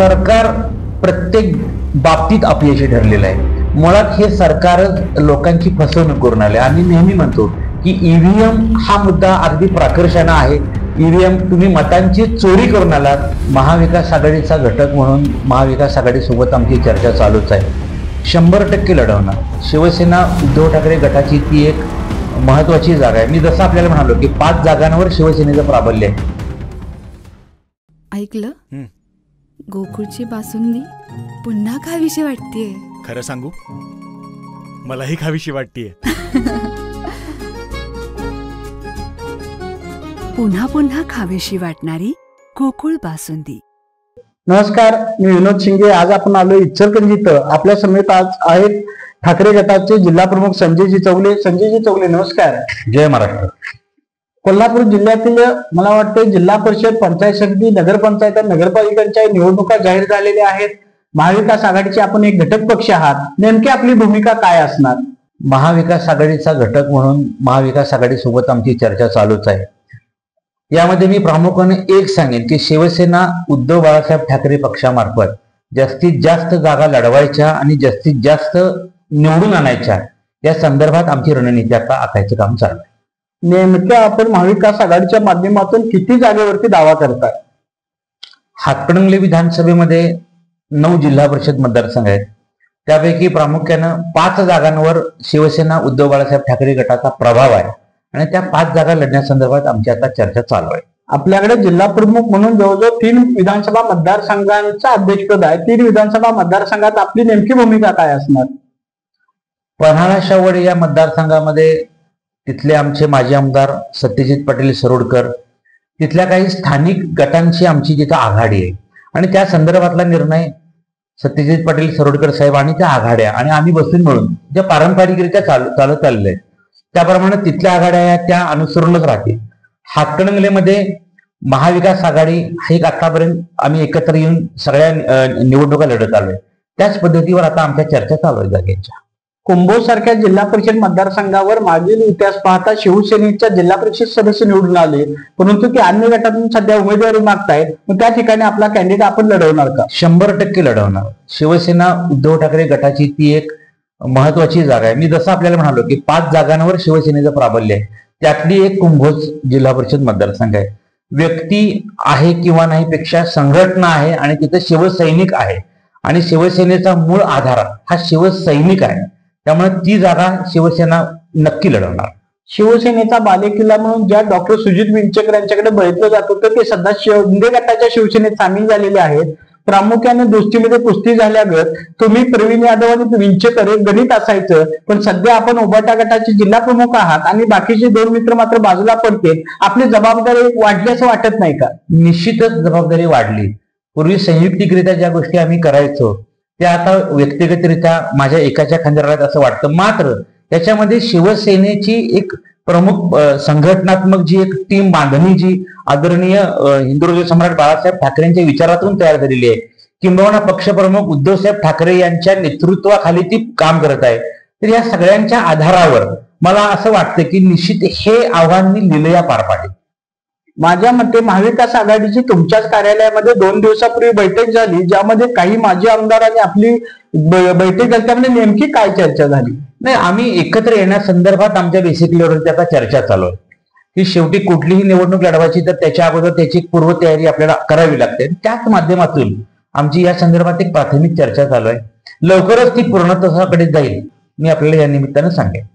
सरकार प्रत्येक बाबतीत अपयशी ठरलेलं आहे। मुळात हे सरकारच लोकांची फसवणूक करून आले। आम्ही नेहमी म्हणतो की ईव्हीएम हा मुद्दा अगदी प्राकर्षाने आहे। ईव्हीएम तुम्ही मतांची चोरी करून आलात। महाविकास आघाडीचा घटक म्हणून महाविकास आघाडीसोबत आमची चर्चा चालूच आहे। 100% लढवणार शिवसेना उद्धव ठाकरे गटाची ती एक महत्वाची जागा आहे। मी जसं आपल्याला म्हणालो की 5 जागांवर शिवसेनेचं प्राबल्य आहे। ऐकलं, गोकुळची बासुंदी पुन्हा खावीशी वाटतेय। खरं सांगू, मलाही खावीशी वाटतेय। पुन्हा पुन्हा खावीशी वाटणारी गोकुळ बासुंदी। नमस्कार, मी विनोद शिंगे। आज आपण आलो इचलकरंजी इथं। आपल्या समेत आज आहेत ठाकरे गटाचे जिल्हा प्रमुख संजयजी चौगले। संजयजी चौगले, नमस्कार। जय महाराष्ट्र। कोल्हापूर जिल्ह्यातील मला वाटतं जिल्हा परिषद, पंचायत समिती, नगरपंचायत, नगरपालिकांच्या निवडणुका जाहीर झालेल्या आहेत। महाविकास आघाडीचे आपण एक घटक पक्ष आहात, नेमकी आपली भूमिका काय असणार? महाविकास आघाडीचा घटक म्हणून महाविकास आघाडीसोबत आमची चर्चा चालूच आहे। यामध्ये मी प्रामुख्याने एक सांगेन की शिवसेना उद्धव बाळासाहेब ठाकरे पक्षामार्फत जास्तीत जास्त जागा लढवायच्या आणि जास्तीत जास्त निवडून आणायच्या या संदर्भात आमची रणनीती आता आखायचं काम चालू आहे। नेमक्या आपण महाविकास आघाडीच्या माध्यमातून किती जागेवरती दावा करताय? हातकणंगले विधानसभेमध्ये 9 जिल्हा परिषद मतदारसंघ आहेत। त्यापैकी प्रामुख्यानं 5 जागांवर शिवसेना उद्धव बाळासाहेब ठाकरे गटाचा प्रभाव आहे आणि त्या 5 जागा लढण्यासंदर्भात आमची आता चर्चा चालू आहे। आपल्याकडे जिल्हा प्रमुख म्हणून जवळजवळ 3 विधानसभा मतदारसंघांचा अध्यक्षपद आहे। 3 विधानसभा मतदारसंघात आपली नेमकी भूमिका काय असणार? पन्हाळा शावड या मतदारसंघामध्ये तिथले आमचे माजी आमदार सत्यजित पाटील सरोडकर, तिथल्या काही स्थानिक गटांची आमची तिथं आघाडी आहे आणि त्या संदर्भातला निर्णय सत्यजित पाटील सरोडकर साहेब आणि त्या आघाड्या आणि आम्ही बसून मिळून ज्या पारंपरिकरित्या चालत आलेले आहेत त्याप्रमाणे तिथल्या आघाड्या त्या अनुसरूनच राहतील। हातकणंगलेमध्ये महाविकास आघाडी हा एक आतापर्यंत आम्ही एकत्र येऊन सगळ्या निवडणुका लढत आलोय, त्याच पद्धतीवर आता आमच्या चर्चा चालू आहे जागेच्या। कुंभोज सारख्या जिल्हा परिषद मतदारसंघावर मागील इतिहास पाहता शिवसेनेच्या जिल्हा परिषद सदस्य निवडून आले, परंतु ते अन्य गटातून सध्या उमेदवारी मागतायत। मग त्या ठिकाणी आपला कॅन्डिडेट आपण लढवणार का? 100% लढवणार। शिवसेना उद्धव ठाकरे गटाची ती एक महत्वाची जागा आहे। मी जसं आपल्याला म्हणालो की 5 जागांवर शिवसेनेचं प्राबल्य आहे, त्यातली एक कुंभोज जिल्हा परिषद मतदारसंघ आहे। व्यक्ती आहे किंवा नाही पेक्षा संघटना आहे आणि तिथे शिवसैनिक आहे आणि शिवसेनेचा मूळ आधार हा शिवसैनिक आहे, त्यामुळे ती जागा शिवसेना नक्की लढवणार। शिवसेनेचा बालेकिल्ला म्हणून ज्या डॉक्टर सुजित विंचकर यांच्याकडे बघितलं जात होतं ते सध्या शिंदे गटाच्या शिवसेनेत सामील झालेले आहेत। प्रामुख्याने दोस्तीमध्ये कुस्ती झाल्यागत तुम्ही प्रवीण यादव आणि विंचकर हे गणित असायचं, पण सध्या आपण उबाटा गटाचे जिल्हा प्रमुख आहात आणि बाकीचे 2 मित्र मात्र बाजूला पडते। आपली जबाबदारी वाढली असं वाटत नाही का? निश्चितच जबाबदारी वाढली। पूर्वी संयुक्तिकरित्या ज्या गोष्टी आम्ही करायचो त्या आता व्यक्तिगतरित्या माझ्या एकाच्या खांद्यावर असं वाटतं। मात्र त्याच्यामध्ये शिवसेनेची एक प्रमुख संघटनात्मक जी एक टीम बांधणी जी आदरणीय हिंदुराष्ट्र सम्राट बाळासाहेब ठाकरेंच्या विचारातून तयार झालेली आहे, किंबहुना पक्षप्रमुख उद्धवसाहेब ठाकरे यांच्या नेतृत्वाखाली ती काम करत आहे, तर या सगळ्यांच्या आधारावर मला असं वाटतं की निश्चित हे आव्हान मी लिलया पार पाडेल। माझ्या मते महाविकास आघाडीची तुमच्याच कार्यालयामध्ये 2 दिवसापूर्वी बैठक झाली, ज्यामध्ये काही माजी आमदारांनी आपली बैठक झाली, त्यामध्ये नेमकी काय चर्चा झाली? नाही, आम्ही एकत्र येण्यासंदर्भात आमच्या बेसिक लेवलवरती आता चर्चा चालू आहे की शेवटी कुठलीही निवडणूक लढवायची तर त्याच्या अगोदर त्याची पूर्वतयारी आपल्याला करावी लागते। त्याच माध्यमातून आमची या संदर्भात एक प्राथमिक चर्चा चालू आहे। लवकरच ती पूर्णत्वाकडे जाईल, मी आपल्याला या निमित्तानं सांगेन।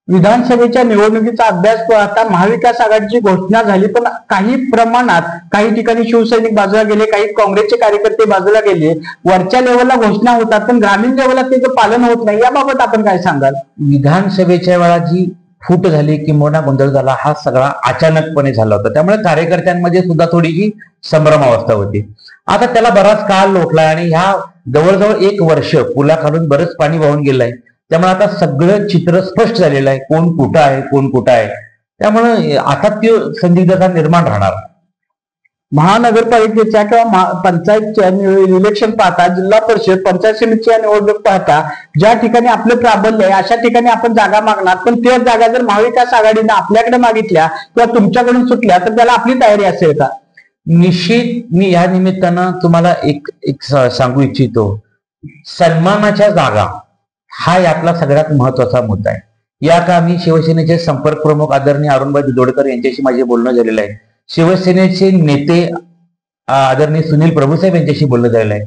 विधानसभेच्या निवडणुकीचा अभ्यास पाहता महाविकास आघाडीची घोषणा झाली, पण काही प्रमाणात काही ठिकाणी शिवसैनिक बाजूला गेले, काही काँग्रेसचे कार्यकर्ते बाजूला गेले। वरच्या लेवलला घोषणा होतात पण ग्रामीण लेवलला त्याचं पालन होत नाही, याबाबत आपण काय सांगाल? विधानसभेच्या वेळा जी फूट झाली किंवा गोंधळ झाला हा सगळा अचानकपणे झाला होता, त्यामुळे कार्यकर्त्यांमध्ये सुद्धा थोडीशी संभ्रमावस्था होती। आता त्याला बराच काळ लोटला आणि ह्या जवळजवळ 1 वर्ष पुलाखालून बरंच पाणी वाहून गेलंय, त्यामुळे आता सगळं चित्र स्पष्ट झालेलं आहे, कोण कुठं आहे कोण कुठं आहे, त्यामुळे आता ती संदिग्धता निर्माण राहणार। महानगरपालिकेच्या किंवा पंचायतच्या इलेक्शन पाहता, जिल्हा परिषद पंचायत समितीच्या निवडणूक पाहता ज्या ठिकाणी आपलं प्राबल्य आहे अशा ठिकाणी आपण जागा मागणार, पण त्या जागा जर महाविकास आघाडीने आपल्याकडे मागितल्या किंवा तुमच्याकडून सुटल्या तर त्याला आपली तयारी असेल का? निश्चित मी या निमित्तानं तुम्हाला एक एक सांगू इच्छितो, सन्मानाच्या जागा हा यातला सगळ्यात महत्वाचा मुद्दा आहे. या कामी शिवसेनेचे संपर्क प्रमुख आदरणीय अरुणभाई दुधोडकर यांच्याशी माझे बोलणं झालेलं आहे. शिवसेनेचे नेते आदरणीय सुनील प्रभुसाहेब यांच्याशी बोलणं झालेलं आहे.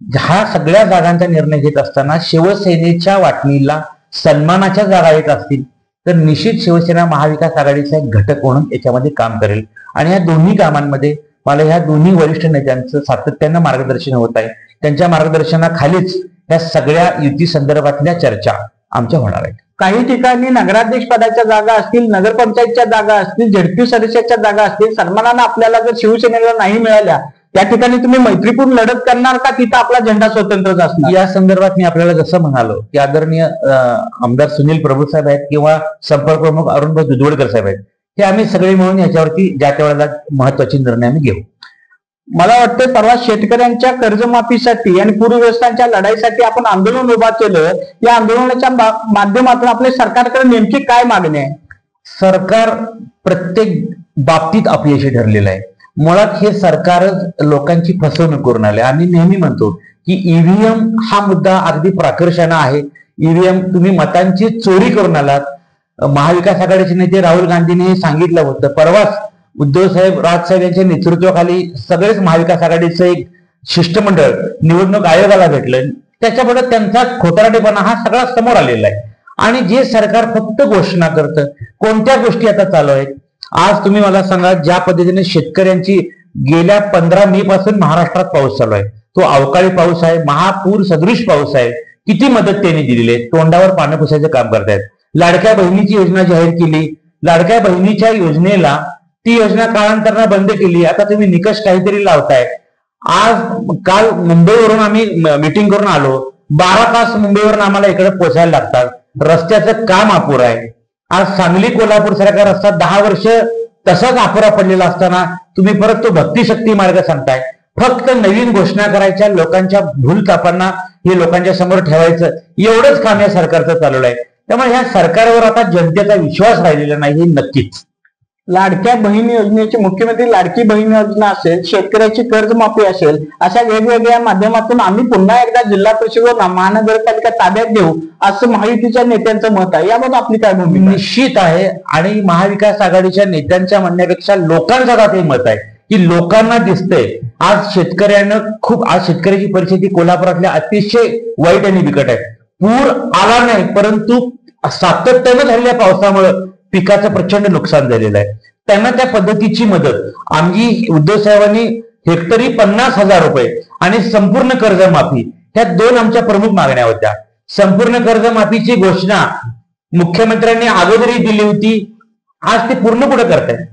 ह्या सगळ्या जागांचा निर्णय घेत असताना शिवसेनेच्या वाटणीला सन्मानाच्या जागा येत असतील तर निश्चित शिवसेना महाविकास आघाडीचा एक घटक म्हणून याच्यामध्ये काम करेल. आणि या दोन्ही कामांमध्ये मला ह्या दोन्ही वरिष्ठ नेत्यांचं सातत्यानं मार्गदर्शन होत आहे. त्यांच्या मार्गदर्शनाखालीच या सगळ्या युती संदर्भातल्या चर्चा आमच्या होणार आहेत. काही ठिकाणी नगराध्यक्ष पदाच्या जागा असतील, नगरपंचायतच्या जागा असतील, झडपी सदस्याच्या जागा असतील, सन्मानानं आपल्याला जर शिवसेनेला नाही मिळाल्या त्या ठिकाणी तुम्ही मैत्रीपूर्ण लढत करणार का तिथं आपला झेंडा स्वतंत्रच असणार? या संदर्भात मी आपल्याला जसं म्हणालो की आदरणीय आमदार सुनील प्रभुसाहेब आहेत किंवा संपर्क प्रमुख अरुणभाई दुधोडकर साहेब आहेत, हे आम्ही सगळे मिळून याच्यावरती ज्या त्यावेळेला महत्वाचे निर्णय आम्ही घेऊ. मला वाटतं परवा शेतकऱ्यांच्या कर्जमाफीसाठी आणि पूरग्रस्तांच्या लढाईसाठी आपण आंदोलन उभा केलं. या आंदोलनाच्या माध्यमातून आपल्या सरकारकडे नेमकी काय मागणी आहे? सरकार प्रत्येक बाबतीत अपयशी ठरलेलं आहे. मुळात हे सरकारच लोकांची फसवणूक करून आले. आम्ही नेहमी म्हणतो की ईव्हीएम हा मुद्दा अगदी प्राकर्षाने आहे. ईव्हीएम तुम्ही मतांची चोरी करून आलात. महाविकास आघाडीचे नेते राहुल गांधींनी हे सांगितलं होतं. परवाच उद्धव साहेब राजसाहेब यांच्या नेतृत्वाखाली सगळेच महाविकास आघाडीचं एक शिष्टमंडळ निवडणूक आयोगाला भेटलं. त्याच्यापुढे त्यांचा खोटारडेपणा हा सगळा समोर आलेला आहे. आणि जे सरकार फक्त घोषणा करतं, कोणत्या गोष्टी आता चालू आहेत? आज तुम्ही मला सांगा, ज्या पद्धतीने शेतकऱ्यांची गेल्या 15 मे पासून महाराष्ट्रात पाऊस चालू आहे, तो अवकाळी पाऊस आहे, महापूर सदृश पाऊस आहे, किती मदत त्यांनी दिलेली आहे. तोंडावर पानं पुसायचं काम करतायत. लाडक्या बहिणीची योजना जाहीर केली. लाडक्या बहिणीच्या योजनेला ती योजना कालांतरानं बंद केली. आता तुम्ही निकष काहीतरी लावताय. काल मुंबईवरून आम्ही मीटिंग करून आलो. 12 तास मुंबईवरून आम्हाला इकडे पोहोचायला लागतात. रस्त्याचं काम अपुरं आहे. आज सांगली कोल्हापूर सारखा रस्ता 10 वर्ष तसाच अपुरा पडलेला असताना तुम्ही परत तो भक्तिशक्ती मार्ग सांगताय. फक्त नवीन घोषणा करायच्या, लोकांच्या भूलथापांना हे लोकांच्या समोर ठेवायचं, एवढंच काम या सरकारचं चालवलं आहे. त्यामुळे ह्या सरकारवर आता जनतेचा विश्वास राहिलेला नाही हे नक्कीच. लाडक्या बहीण योजनेची, मुख्यमंत्री लाडकी बहीण योजना असेल, शेतकऱ्याची कर्जमाफी असेल, अशा वेगवेगळ्या माध्यमातून आम्ही पुन्हा एकदा जिल्हा परिषद व महानगरपालिका ताब्यात घेऊ असं महायुतीच्या नेत्यांचं मत आहे. याबाबत आपली काय भूमिका? निश्चित आहे. आणि महाविकास आघाडीच्या नेत्यांच्या म्हणण्यापेक्षा लोकांचं आता ते मत आहे की लोकांना दिसतंय आज शेतकऱ्याची परिस्थिती कोल्हापुरातल्या अतिशय वाईट आणि बिकट आहे. पूर आला नाही, परंतु सातत्यानं झालेल्या पावसामुळे पिकाचं प्रचंड नुकसान झालेलं आहे. त्यांना त्या पद्धतीची मदत आम्ही उद्धव साहेबांनी हेक्टरी 50,000 रुपये आणि संपूर्ण कर्जमाफी, ह्या 2 आमच्या प्रमुख मागण्या होत्या. संपूर्ण कर्जमाफीची घोषणा मुख्यमंत्र्यांनी अगोदरही दिली होती. आज ते पूर्ण कुठं करतायत?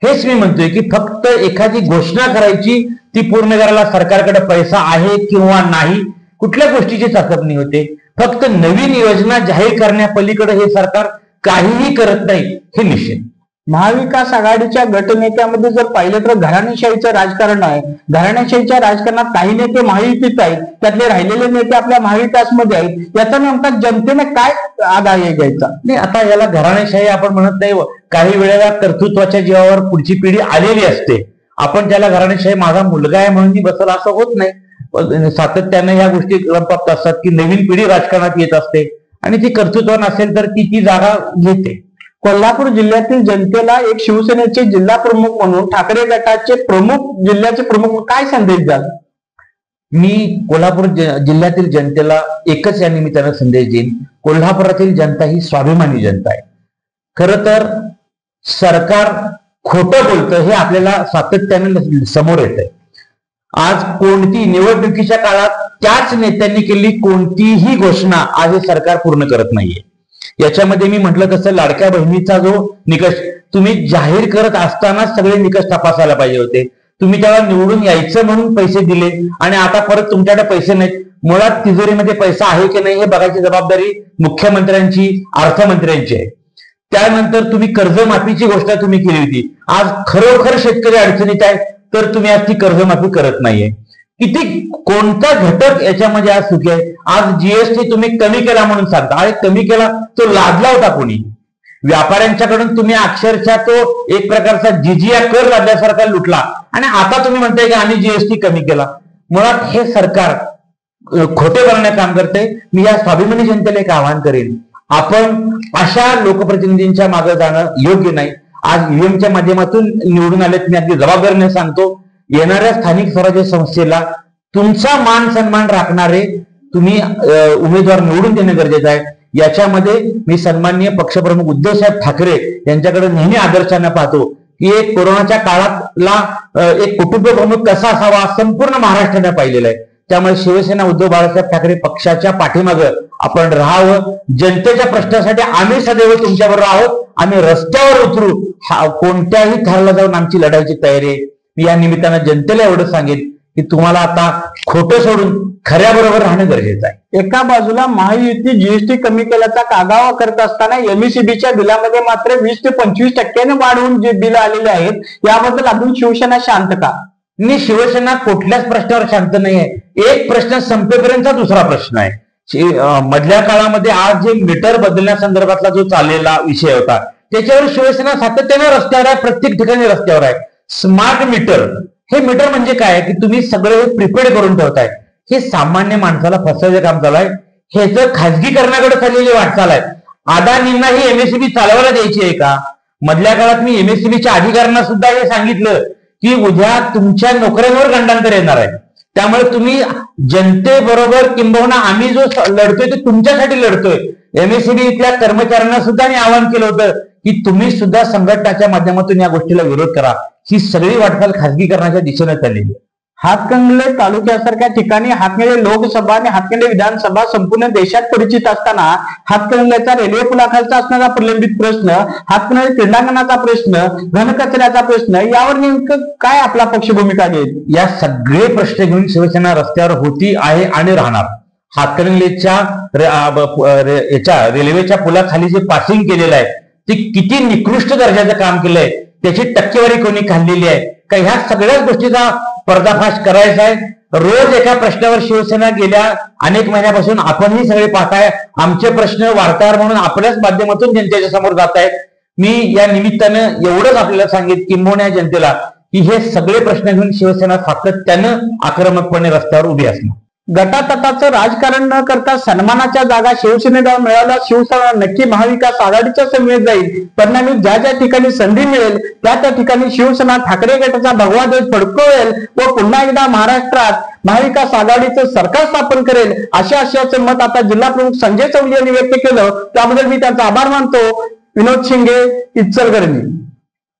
हेच मी म्हणतोय की फक्त एखादी घोषणा करायची, ती पूर्ण करायला सरकारकडे पैसा आहे किंवा नाही, कुठल्या गोष्टीची चाचपणी होते. फक्त नवीन योजना जाहीर करण्यापलीकडे हे सरकार काहीही करत नाही हे निश्चित. महाविकास आघाडीच्या गटनेत्यामध्ये जर पाहिलं तर घराणेशाहीचं राजकारण आहे. घराणेशाहीच्या राजकारणात काही नेते महायुतीत आहेत, त्यातले राहिलेले नेते आपल्या महाविकासमध्ये आहेत. याचा नेमका जनतेने काय आधार घ्यायचा? नाही, आता याला घराणेशाही आपण म्हणत नाही. काही वेळेला कर्तृत्वाच्या जीवावर पुढची पिढी आलेली असते. आपण त्याला घराणेशाही माझा मुलगा आहे म्हणून बसल असं होत नाही. सातत्यानं ह्या गोष्टी प्राप्त असतात की नवीन पिढी राजकारणात येत असते आणि ती कर्तृत्व नसेल तर ती जागा घेते. कोल्हापूर जिल्ह्यातील जनतेला एक शिवसेनेचे जिल्हा प्रमुख म्हणून, ठाकरे गटाचे प्रमुख, जिल्ह्याचे प्रमुख काय संदेश द्याल? मी कोल्हापूर जिल्ह्यातील जनतेला एकच या निमित्तानं संदेश देईन. कोल्हापुरातील जनता ही स्वाभिमानी जनता आहे. खरं तर सरकार खोटं बोलतं हे आपल्याला सातत्याने समोर येत आहे. आज कोणती निवडणुकीच्या काळात त्याच नेत्यांनी केलेली कोणतीही घोषणा आज हे सरकार पूर्ण करत नाहीये. याच्यामध्ये मी म्हटलं तसं लाडक्या बहिणीचा जो निकष तुम्ही जाहीर करत असताना सगळे निकष तपासायला पाहिजे होते. तुम्ही त्याला निवडून यायचं म्हणून पैसे दिले आणि आता परत तुमच्याकडे पैसे नाहीत. मुळात तिजोरीमध्ये पैसा आहे की नाही हे बघायची जबाबदारी मुख्यमंत्र्यांची, अर्थमंत्र्यांची आहे. त्यानंतर तुम्ही कर्जमाफीची घोषणा तुम्ही केली होती. आज खरोखर शेतकरी अडचणीत आहे तर तुम्ही आज ती कर्जमाफी करत नाहीये. कोणता घटक याच्यामध्ये आज चुकी आहे? आज जीएसटी तुम्ही कमी केला म्हणून सांगता. अरे कमी केला तो लादला होता कोणी? व्यापाऱ्यांच्याकडून तुम्ही अक्षरशः तो एक प्रकारचा जिजिया कर लादल्यासारखा लुटला आणि आता तुम्ही म्हणताय की आम्ही जीएसटी कमी केला. मुळात हे सरकार खोटे बोलण्याचं काम करते. मी या स्वाभिमानी जनतेला एक आवाहन करेन, आपण अशा लोकप्रतिनिधींच्या मागे जाणं योग्य नाही. आज ईव्हीएमच्या माध्यमातून निवडून आलेत, मी अगदी जबाबदारीने सांगतो, येणाऱ्या स्थानिक स्वराज्य संस्थेला तुमचा मान सन्मान राखणारे तुम्ही उमेदवार निवडून देणं गरजेचं आहे. याच्यामध्ये मी सन्माननीय पक्षप्रमुख उद्धवसाहेब ठाकरे यांच्याकडे नेहमी आदर्शाने पाहतो की एक कोरोनाच्या काळातला एक कुटुंब प्रमुख कसा असावा संपूर्ण महाराष्ट्राने पाहिलेला आहे. त्यामुळे शिवसेना उद्धव बाळासाहेब ठाकरे पक्षाच्या पाठीमागं आपण राहावं. जनतेच्या प्रश्नासाठी आम्ही सदैव तुमच्याबरोबर आहोत. आम्ही रस्त्यावर उतरू, कोणत्याही थराला जाऊन आमची लढाईची तयारी आहे. मी या निमित्तानं जनतेला एवढं सांगेन की तुम्हाला आता खोटं सोडून खऱ्याबरोबर राहणं गरजेचं आहे. एका बाजूला महायुती जीएसटी कमी केल्याचा कागावा करत असताना एमएससीबीच्या बिलामध्ये मात्र 20 ते 25% वाढवून जे बिल आलेले आहेत, याबद्दल अजून शिवसेना शांत का? मी शिवसेना कुठल्याच प्रश्नावर शांत नाहीये. एक प्रश्न संपेपर्यंतचा दुसरा प्रश्न आहे. मधल्या काळामध्ये आज जे मीटर बदलण्यासंदर्भातला जो चाललेला विषय होता त्याच्यावर शिवसेना सातत्याने रस्त्यावर आहे, प्रत्येक ठिकाणी रस्त्यावर आहे. स्मार्ट मीटर, हे मीटर म्हणजे काय की तुम्ही सगळं हे प्रिपेड करून ठेवताय. हे सामान्य माणसाला फसवायचं काम चालू आहे. ह्याचं खासगीकरणाकडे चाललेली वाटचाल आहे. अदानींना ही एमएससीबी चालवायला द्यायची आहे का? मधल्या काळात मी एमएससीबीच्या अधिकाऱ्यांना सुद्धा हे सांगितलं की उद्या तुमच्या नोकऱ्यांवर गंडांतर येणार आहे. त्यामुळे तुम्ही जनतेबरोबर किंबहुना आम्ही जो लढतोय ते तुमच्यासाठी लढतोय. एमएससीबी इथल्या कर्मचाऱ्यांना सुद्धा मी आवाहन केलं होतं की तुम्ही सुद्धा संघटनाच्या माध्यमातून या गोष्टीला विरोध करा. ही सगळी वाटचाल खासगीकरणाच्या दिशेने चाललेली. हातकणंगले तालुक्यासारख्या ठिकाणी हातकणंगले लोकसभा आणि हातकणंगले विधानसभा संपूर्ण देशात परिचित असताना हातकणंगलेचा रेल्वे पुलाखालचा असणारा प्रलंबित प्रश्न, हातकणंगले क्रीडांगणाचा प्रश्न, घनकचऱ्याचा प्रश्न, यावर नेमकं काय आपला पक्ष भूमिका घेईल? या सगळे प्रश्न घेऊन शिवसेना रस्त्यावर होती, आहे आणि राहणार. हातकणंगलेच्या याच्या रेल्वेच्या पुलाखाली जे पासिंग केलेलं आहे ते किती निकृष्ट दर्जाचं काम केलंय, त्याची टक्केवारी कोणी खाल्लेली आहे का, ह्या सगळ्याच गोष्टीचा पर्दाफाश करायचा आहे. रोज एका प्रश्नावर शिवसेना गेल्या अनेक महिन्यापासून आपणही सगळे पाहताय. आमचे प्रश्न वार्ताहर म्हणून आपल्याच माध्यमातून जनतेच्या समोर जात आहेत. मी या निमित्तानं एवढंच आपल्याला सांगेन किंबहुना जनतेला की हे सगळे प्रश्न घेऊन शिवसेना सातत्यानं आक्रमकपणे रस्त्यावर उभी असणार. गटातटाचं राजकारण न करता सन्मानाच्या जागा शिवसेनेला मिळाला, शिवसेना नक्की महाविकास आघाडीच्या समेत जाईल. परिणामी ज्या ज्या ठिकाणी संधी मिळेल त्या ठिकाणी शिवसेना ठाकरे गटाचा भगवा ध्वज फडकवेल व पुन्हा एकदा महाराष्ट्रात महाविकास आघाडीचं सरकार स्थापन करेल, अशाचं मत आता जिल्हा प्रमुख संजय चौधरी यांनी व्यक्त केलं. त्याबद्दल मी त्यांचा आभार मानतो. विनोद शिंगे, इचलकरंजी.